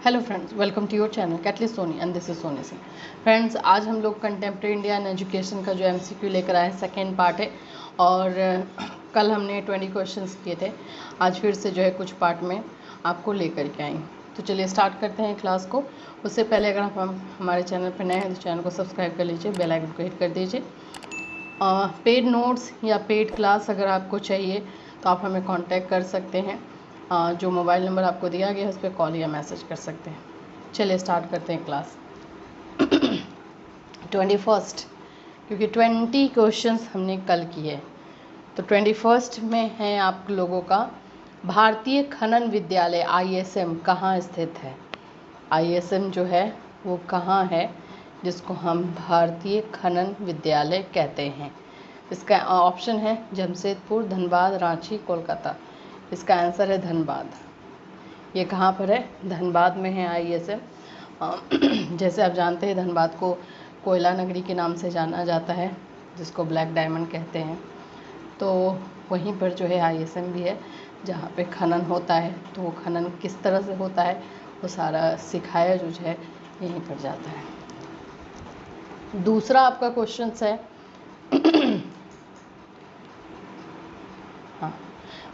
Hello friends, welcome to your channel catalyst Soni and this is Soni Singh. Friends, आज हम लोग contemporary India and education का जो एमसीक्यू लेकर आए सेकेंड पार्ट है। और कल हमने 20 क्वेश्चंस किए थे। आज फिर से जो है कुछ पार्ट में आपको लेकर के आई। तो चलिए स्टार्ट करते हैं क्लास को। उससे पहले अगर आप हमारे चैनल पर नए हैं तो चैनल को सब्सक्राइब कर लीजिए, बेल आइकन को हिट कर दीजिए। पेड नोट्स या पेड क्लास अगर आपको चाहिए तो आप हमें कांटेक्ट कर सकते हैं। जो मोबाइल नंबर आपको दिया गया है उस पर कॉल या मैसेज कर सकते हैं। चलिए स्टार्ट करते हैं क्लास। 21st, क्योंकि 20 क्वेश्चंस हमने कल किए, तो 21st में है आप लोगों का भारतीय खनन विद्यालय ISM कहाँ स्थित है। ISM जो है वो कहाँ है, जिसको हम भारतीय खनन विद्यालय कहते हैं। इसका ऑप्शन है जमशेदपुर, धनबाद, रांची, कोलकाता। इसका आंसर है धनबाद। ये कहाँ पर है? धनबाद में है ISM। जैसे आप जानते हैं धनबाद को कोयला नगरी के नाम से जाना जाता है, जिसको ब्लैक डायमंड कहते हैं। तो वहीं पर जो है ISM भी है, जहाँ पे खनन होता है। तो वो खनन किस तरह से होता है वो सारा सिखाया जो है यहीं पर जाता है। दूसरा आपका क्वेश्चन है हाँ,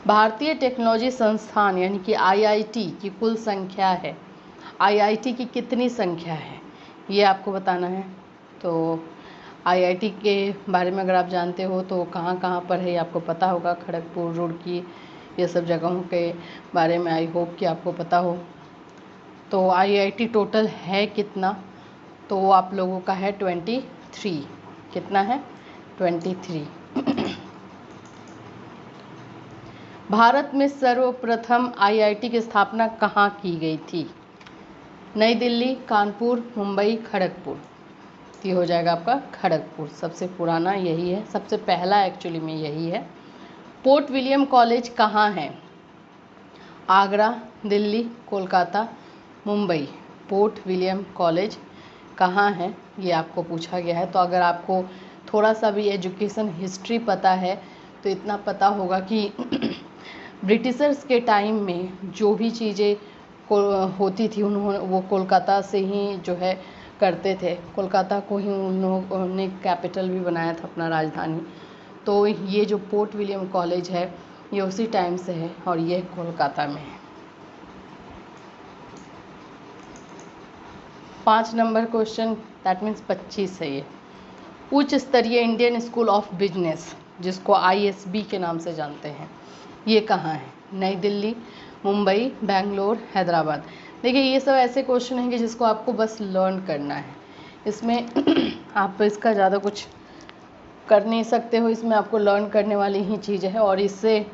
भारतीय टेक्नोलॉजी संस्थान यानी कि IIT की कुल संख्या है। IIT की कितनी संख्या है ये आपको बताना है। तो IIT के बारे में अगर आप जानते हो तो कहाँ कहाँ पर है ये आपको पता होगा। खड़गपुर, रुड़की, ये सब जगहों के बारे में आई होप कि आपको पता हो। तो IIT टोटल है कितना, तो आप लोगों का है 23। कितना है? 23। भारत में सर्वप्रथम IIT की स्थापना कहाँ की गई थी? नई दिल्ली, कानपुर, मुंबई, खड़गपुर। ये हो जाएगा आपका खड़गपुर। सबसे पुराना यही है, सबसे पहला एक्चुअली में यही है। पोर्ट विलियम कॉलेज कहाँ है? Agra, Delhi, Kolkata, Mumbai. Port William college कहाँ है ये आपको पूछा गया है। तो अगर आपको थोड़ा सा भी एजुकेशन हिस्ट्री पता है तो इतना पता होगा कि ब्रिटिशर्स के टाइम में जो भी चीज़ें होती थी उन्होंने वो कोलकाता से ही जो है करते थे। कोलकाता को ही उन लोगों ने कैपिटल भी बनाया था, अपना राजधानी। तो ये जो पोर्ट विलियम कॉलेज है ये उसी टाइम से है और ये कोलकाता में है। 5 नंबर क्वेश्चन, दैट मीन्स 25 है ये। उच्च स्तरीय इंडियन स्कूल ऑफ बिजनेस, जिसको ISB के नाम से जानते हैं, ये कहाँ है? नई दिल्ली, मुंबई, बेंगलोर, हैदराबाद। देखिए ये सब ऐसे क्वेश्चन हैं कि जिसको आपको बस लर्न करना है। इसमें आप इसका ज़्यादा कुछ कर नहीं सकते हो, इसमें आपको लर्न करने वाली ही चीज़ है। और इससे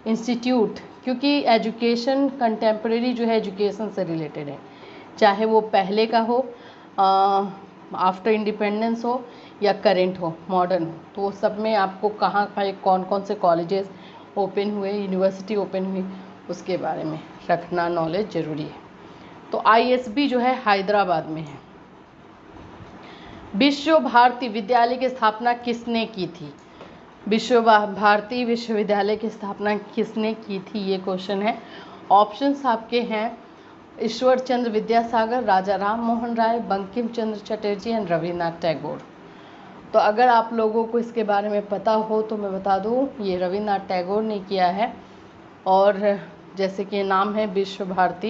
इंस्टीट्यूट, क्योंकि एजुकेशन कंटेम्प्रेरी जो है एजुकेशन से रिलेटेड है, चाहे वो पहले का हो, आफ्टर इंडिपेंडेंस हो या करेंट हो, मॉडर्न हो, तो सब में आपको कहाँ पर कौन कौन से कॉलेजेस ओपन हुए, यूनिवर्सिटी ओपन हुई, उसके बारे में रखना नॉलेज ज़रूरी है। तो ISB जो है हैदराबाद में है। विश्व भारती विद्यालय की स्थापना किसने की थी? विश्व भारती विश्वविद्यालय की स्थापना किसने की थी ये क्वेश्चन है। ऑप्शंस आपके हैं ईश्वर चंद्र विद्यासागर, राजा राम मोहन राय, बंकिम चंद्र चटर्जी एंड रविन्द्रनाथ टैगोर। तो अगर आप लोगों को इसके बारे में पता हो तो मैं बता दूं, ये रविन्द्रनाथ टैगोर ने किया है। और जैसे कि नाम है विश्व भारती,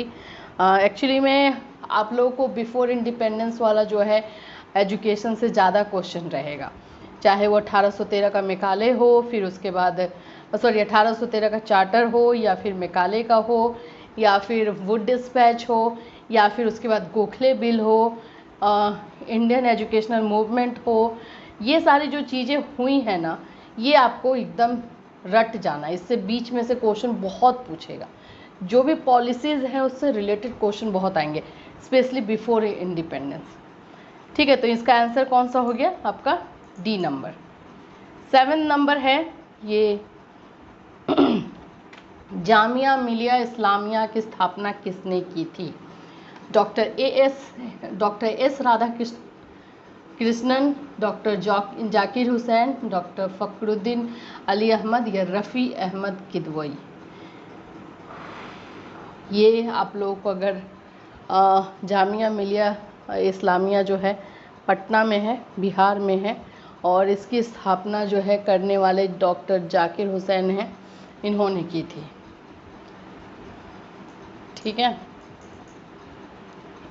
एक्चुअली में आप लोगों को बिफोर इंडिपेंडेंस वाला जो है एजुकेशन से ज़्यादा क्वेश्चन रहेगा, चाहे वो 1813 का मेकाले हो, फिर उसके बाद 1813 का चार्टर हो, या फिर मेकाले का हो, या फिर वुड डिस्पैच हो, या फिर उसके बाद गोखले बिल हो, इंडियन एजुकेशनल मूवमेंट हो। ये सारी जो चीज़ें हुई हैं ना, ये आपको एकदम रट जाना। इससे बीच में से क्वेश्चन बहुत पूछेगा। जो भी पॉलिसीज़ हैं उससे रिलेटेड क्वेश्चन बहुत आएंगे, स्पेशली बिफोर इंडिपेंडेंस। ठीक है, तो इसका आंसर कौन सा हो गया आपका? D number. 7 नंबर है ये जामिया मिलिया इस्लामिया की स्थापना किसने की थी? Doctor S Radhakrishnan, doctor Zakir Hussain, doctor Fakhruddin Ali Ahmed या रफ़ी अहमद किदवई। ये आप लोगों को अगर जामिया मिलिया इस्लामिया जो है पटना में है, बिहार में है, और इसकी स्थापना जो है करने वाले डॉक्टर जाकिर हुसैन हैं, इन्होंने की थी। ठीक है,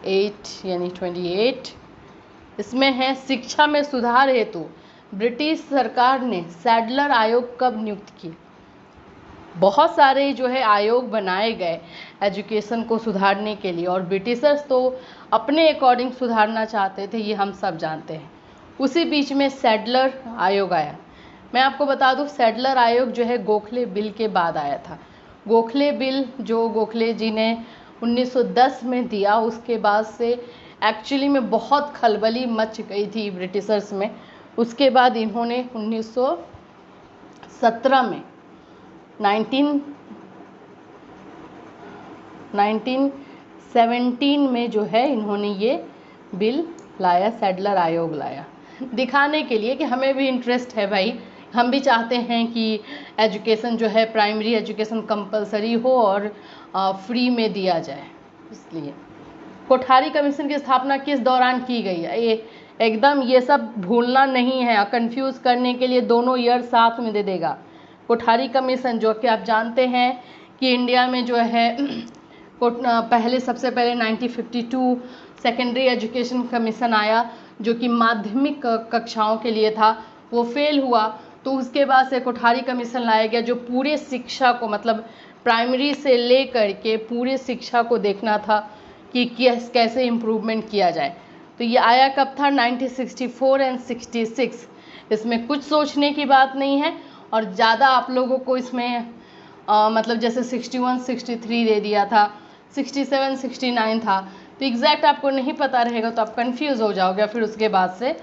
8 यानी 28। इसमें है शिक्षा में सुधार हेतु ब्रिटिश सरकार ने सैडलर आयोग कब नियुक्त किया। बहुत सारे जो है आयोग बनाए गए एजुकेशन को सुधारने के लिए, और ब्रिटिशर्स तो अपने अकॉर्डिंग सुधारना चाहते थे, ये हम सब जानते हैं। उसी बीच में सैडलर आयोग आया। मैं आपको बता दूं, सैडलर आयोग जो है गोखले बिल के बाद आया था। गोखले बिल जो गोखले जी ने 1910 में दिया, उसके बाद से एक्चुअली में बहुत खलबली मच गई थी ब्रिटिशर्स में। उसके बाद इन्होंने 1917 में 1917 में जो है इन्होंने ये बिल लाया, सैडलर आयोग लाया, दिखाने के लिए कि हमें भी इंटरेस्ट है भाई, हम भी चाहते हैं कि एजुकेशन जो है प्राइमरी एजुकेशन कंपलसरी हो और फ्री में दिया जाए। इसलिए कोठारी कमीशन की स्थापना किस दौरान की गई है, ये एकदम ये सब भूलना नहीं है। कंफ्यूज करने के लिए दोनों ईयर साथ में दे देगा। कोठारी कमीशन जो कि आप जानते हैं कि इंडिया में जो है पहले सबसे पहले 1952 सेकेंडरी एजुकेशन कमीशन आया, जो कि माध्यमिक कक्षाओं के लिए था, वो फेल हुआ। तो उसके बाद से कोठारी कमीशन लाया गया, जो पूरे शिक्षा को मतलब प्राइमरी से ले कर के पूरे शिक्षा को देखना था कि कैसे इम्प्रूवमेंट किया जाए। तो ये आया कब था, 1964 एंड 66। इसमें कुछ सोचने की बात नहीं है, और ज़्यादा आप लोगों को इसमें मतलब जैसे 61 63 दे दिया था, 67 69 था, तो एग्जैक्ट आपको नहीं पता रहेगा तो आप कंफ्यूज हो जाओगे, फिर उसके बाद से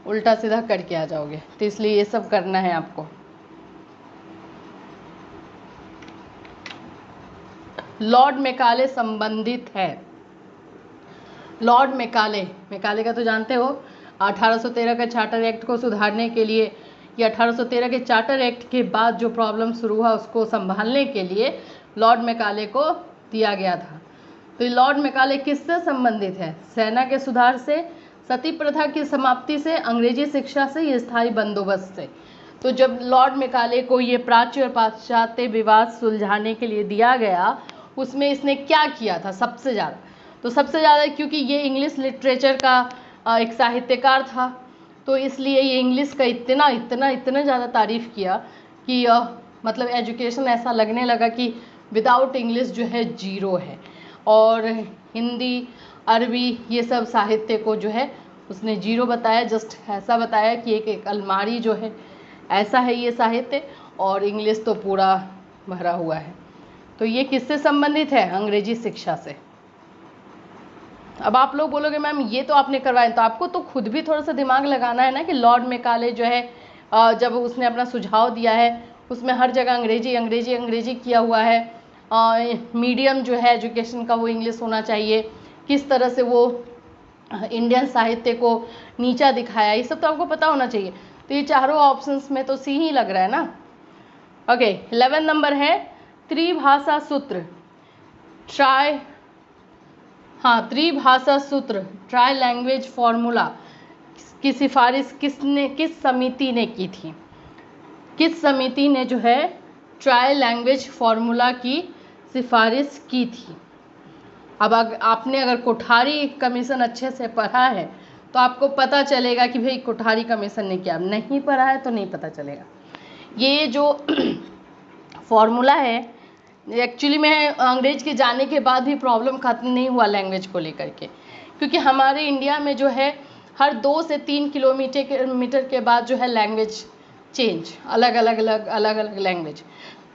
उल्टा सीधा करके आ जाओगे। तो इसलिए ये सब करना है आपको। लॉर्ड मैकाले संबंधित है। लॉर्ड मैकाले का तो जानते हो, 1813 का चार्टर एक्ट को सुधारने के लिए, या 1813 के चार्टर एक्ट के बाद जो प्रॉब्लम शुरू हुआ उसको संभालने के लिए लॉर्ड मैकाले को दिया गया था। तो लॉर्ड मैकाले किससे संबंधित है, सेना के सुधार से, सती प्रथा की समाप्ति से, अंग्रेजी शिक्षा से, या स्थायी बंदोबस्त से। तो जब लॉर्ड मैकाले को ये प्राच्य और पाश्चात्य विवाद सुलझाने के लिए दिया गया, उसमें इसने क्या किया था सबसे ज़्यादा, तो सबसे ज़्यादा क्योंकि ये इंग्लिश लिटरेचर का एक साहित्यकार था, तो इसलिए ये इंग्लिश का इतना ज़्यादा तारीफ़ किया कि मतलब एजुकेशन ऐसा लगने लगा कि विदाउट इंग्लिश जो है जीरो है। और हिंदी अरबी ये सब साहित्य को जो है उसने जीरो बताया, जस्ट ऐसा बताया कि एक अलमारी जो है ऐसा है ये साहित्य, और इंग्लिश तो पूरा भरा हुआ है। तो ये किससे संबंधित है, अंग्रेजी शिक्षा से। अब आप लोग बोलोगे मैम ये तो आपने करवाया, तो आपको तो खुद भी थोड़ा सा दिमाग लगाना है ना कि लॉर्ड मैकाले जो है जब उसने अपना सुझाव दिया है उसमें हर जगह अंग्रेजी किया हुआ है। मीडियम जो है एजुकेशन का वो इंग्लिश होना चाहिए, किस तरह से वो इंडियन साहित्य को नीचा दिखाया, ये सब तो आपको पता होना चाहिए। तो ये चारों ऑप्शंस में तो सी ही लग रहा है ना। ओके, 11 नंबर है त्रिभाषा सूत्र त्रिभाषा सूत्र ट्राई लैंग्वेज फॉर्मूला की सिफारिश किस समिति ने की थी। किस समिति ने जो है ट्राई लैंग्वेज फॉर्मूला की सिफारिश की थी। अब आपने अगर कोठारी कमीशन अच्छे से पढ़ा है तो आपको पता चलेगा कि भाई कोठारी कमीशन ने क्या, नहीं पढ़ा है तो नहीं पता चलेगा। ये जो फॉर्मूला है एक्चुअली में अंग्रेज के जाने के बाद भी प्रॉब्लम खत्म नहीं हुआ लैंग्वेज को लेकर के, क्योंकि हमारे इंडिया में जो है हर 2 से 3 किलोमीटर के बाद जो है लैंग्वेज चेंज, अलग अलग लैंग्वेज।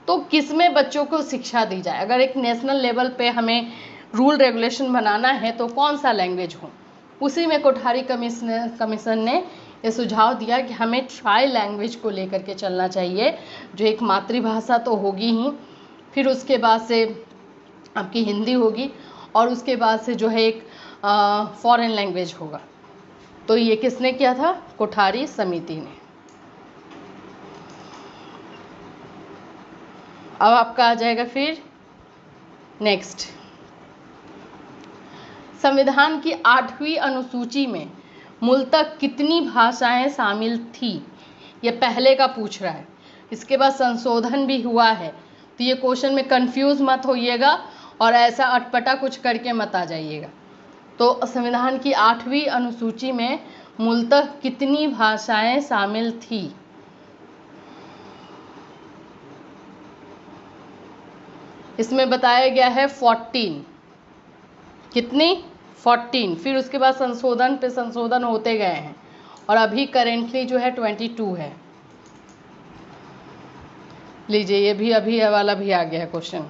तो किसमें बच्चों को शिक्षा दी जाए, अगर एक नेशनल लेवल पे हमें रूल रेगुलेशन बनाना है तो कौन सा लैंग्वेज हो। उसी में कोठारी कमीशन ने ये सुझाव दिया कि हमें ट्राई लैंग्वेज को लेकर के चलना चाहिए, जो एक मातृभाषा तो होगी ही, फिर उसके बाद से आपकी हिंदी होगी, और उसके बाद से जो है एक फॉरेन लैंग्वेज होगा। तो ये किसने किया था, कोठारी समिति ने। अब आपका आ जाएगा फिर नेक्स्ट, संविधान की 8वीं अनुसूची में मूलतः कितनी भाषाएं शामिल थी? ये पहले का पूछ रहा है, इसके बाद संशोधन भी हुआ है, तो ये क्वेश्चन में कंफ्यूज मत होइएगा और ऐसा अटपटा कुछ करके मत आ जाइएगा। तो संविधान की 8वीं अनुसूची में मूलतः कितनी भाषाएं शामिल थी? इसमें बताया गया है 14। कितनी? 14। फिर उसके बाद संशोधन पे संशोधन होते गए हैं और अभी करेंटली जो है 22 है। लीजिए, ये भी अभी वाला भी आ गया है क्वेश्चन।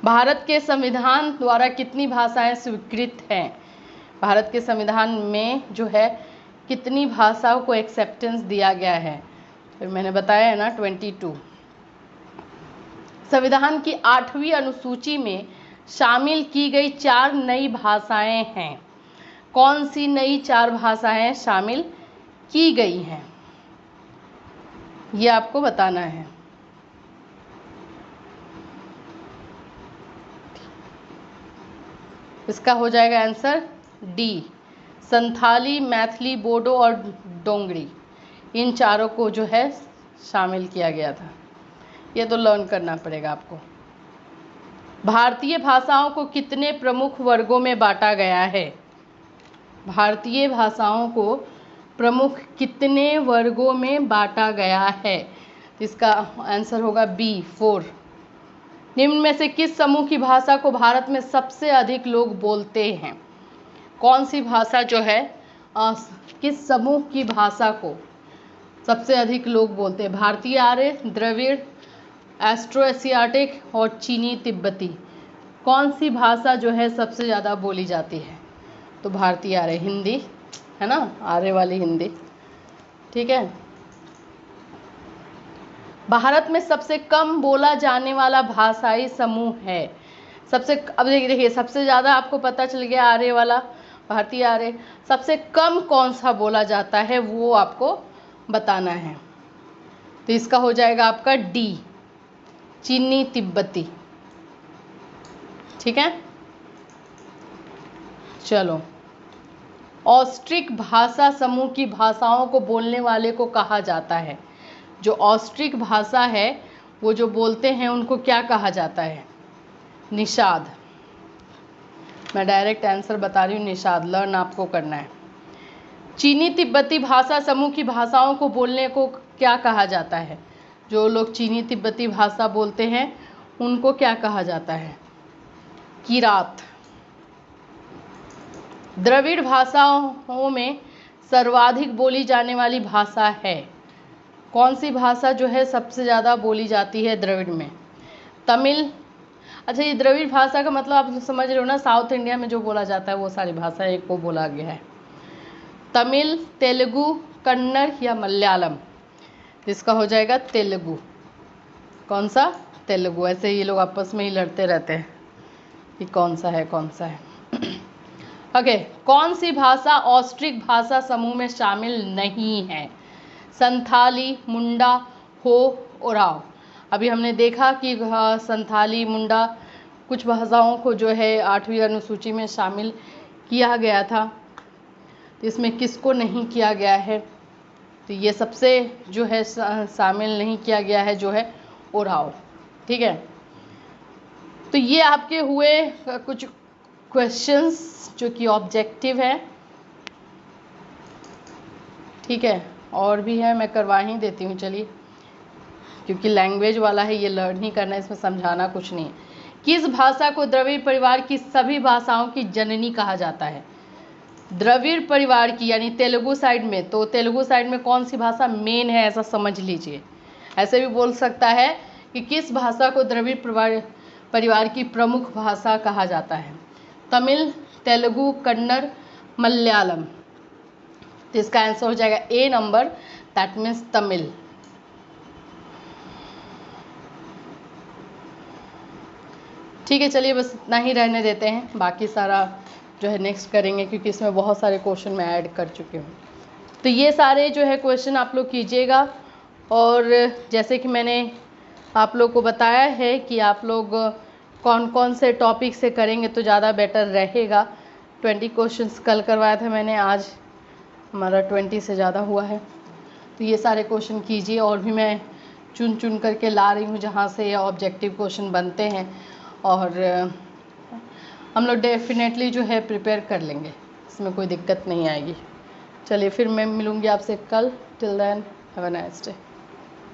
भारत के संविधान द्वारा कितनी भाषाएं स्वीकृत हैं? भारत के संविधान में जो है कितनी भाषाओं को एक्सेप्टेंस दिया गया है? फिर मैंने बताया है ना 22। संविधान की 8वीं अनुसूची में शामिल की गई 4 नई भाषाएं हैं। कौन सी नई 4 भाषाएं शामिल की गई हैं, ये आपको बताना है। इसका हो जाएगा आंसर डी, संथाली, मैथिली, बोडो और डोंगरी। इन चारों को जो है शामिल किया गया था। ये तो लर्न करना पड़ेगा आपको। भारतीय भाषाओं को कितने प्रमुख वर्गों में बांटा गया है? भारतीय भाषाओं को प्रमुख कितने वर्गों में बांटा गया है? इसका आंसर होगा बी, 4। निम्न में से किस समूह की भाषा को भारत में सबसे अधिक लोग बोलते हैं? कौन सी भाषा जो है किस समूह की भाषा को सबसे अधिक लोग बोलते हैं? भारतीय आर्य, द्रविड़, एस्ट्रो एशियाटिक और चीनी तिब्बती। कौन सी भाषा जो है सबसे ज़्यादा बोली जाती है? तो भारतीय आर्य, हिंदी है ना, आर्य वाली हिंदी। ठीक है। भारत में सबसे कम बोला जाने वाला भाषाई समूह है। अब देखिए, सबसे ज़्यादा आपको पता चल गया आर्य वाला, भारतीय आर्य। सबसे कम कौन सा बोला जाता है वो आपको बताना है। तो इसका हो जाएगा आपका डी, चीनी तिब्बती। ठीक है। चलो, ऑस्ट्रिक भाषा समूह की भाषाओं को बोलने वाले को कहा जाता है? जो ऑस्ट्रिक भाषा है वो जो बोलते हैं उनको क्या कहा जाता है? निषाद। मैं डायरेक्ट आंसर बता रही हूँ, निषाद। लर्न आपको करना है। चीनी तिब्बती भाषा समूह की भाषाओं को बोलने को क्या कहा जाता है? जो लोग चीनी तिब्बती भाषा बोलते हैं उनको क्या कहा जाता है? किरात। द्रविड़ भाषाओं में सर्वाधिक बोली जाने वाली भाषा है? कौन सी भाषा जो है सबसे ज़्यादा बोली जाती है द्रविड़ में? तमिल। अच्छा, ये द्रविड़ भाषा का मतलब आप समझ रहे हो ना, साउथ इंडिया में जो बोला जाता है वो सारी भाषा एक को बोला गया है। तमिल, तेलुगु, कन्नड़ या मलयालम? इसका हो जाएगा तेलुगु। कौन सा? तेलुगु। ऐसे ये लोग आपस में ही लड़ते रहते हैं कि कौन सा है कौन सा है। ओके, कौन सी भाषा ऑस्ट्रिक भाषा समूह में शामिल नहीं है? संथाली, मुंडा, हो, ओराव। अभी हमने देखा कि संथाली, मुंडा कुछ भाषाओं को जो है 8वीं अनुसूची में शामिल किया गया था, तो इसमें किसको नहीं किया गया है? तो ये सबसे जो है शामिल नहीं किया गया है जो है ओराव। ठीक है। तो ये आपके हुए कुछ क्वेश्चंस जो कि ऑब्जेक्टिव है। ठीक है, और भी है, मैं करवा ही देती हूँ। चलिए, क्योंकि लैंग्वेज वाला है, ये लर्न ही करना है, इसमें समझाना कुछ नहीं है। किस भाषा को द्रविड़ परिवार की सभी भाषाओं की जननी कहा जाता है? द्रविड़ परिवार की यानी तेलुगु साइड में, तो तेलुगु साइड में कौन सी भाषा मेन है, ऐसा समझ लीजिए। ऐसे भी बोल सकता है कि किस भाषा को द्रविड़ परिवार की प्रमुख भाषा कहा जाता है? तमिल, तेलुगु, कन्नड़, मलयालम। तो इसका आंसर हो जाएगा ए नंबर, दैट मीन्स तमिल। ठीक है, चलिए बस इतना ही रहने देते हैं, बाकी सारा जो है नेक्स्ट करेंगे, क्योंकि इसमें बहुत सारे क्वेश्चन मैं ऐड कर चुकी हूँ। तो ये सारे जो है क्वेश्चन आप लोग कीजिएगा, और जैसे कि मैंने आप लोग को बताया है कि आप लोग कौन कौन से टॉपिक से करेंगे तो ज़्यादा बेटर रहेगा, 20 क्वेश्चंस कल करवाया था मैंने, आज हमारा 20 से ज़्यादा हुआ है। तो ये सारे क्वेश्चन कीजिए, और भी मैं चुन चुन करके ला रही हूँ जहाँ से ये ऑब्जेक्टिव क्वेश्चन बनते हैं, और हम लोग डेफिनेटली जो है प्रिपेयर कर लेंगे, इसमें कोई दिक्कत नहीं आएगी। चलिए फिर मैं मिलूँगी आपसे कल। Till then have a nice day.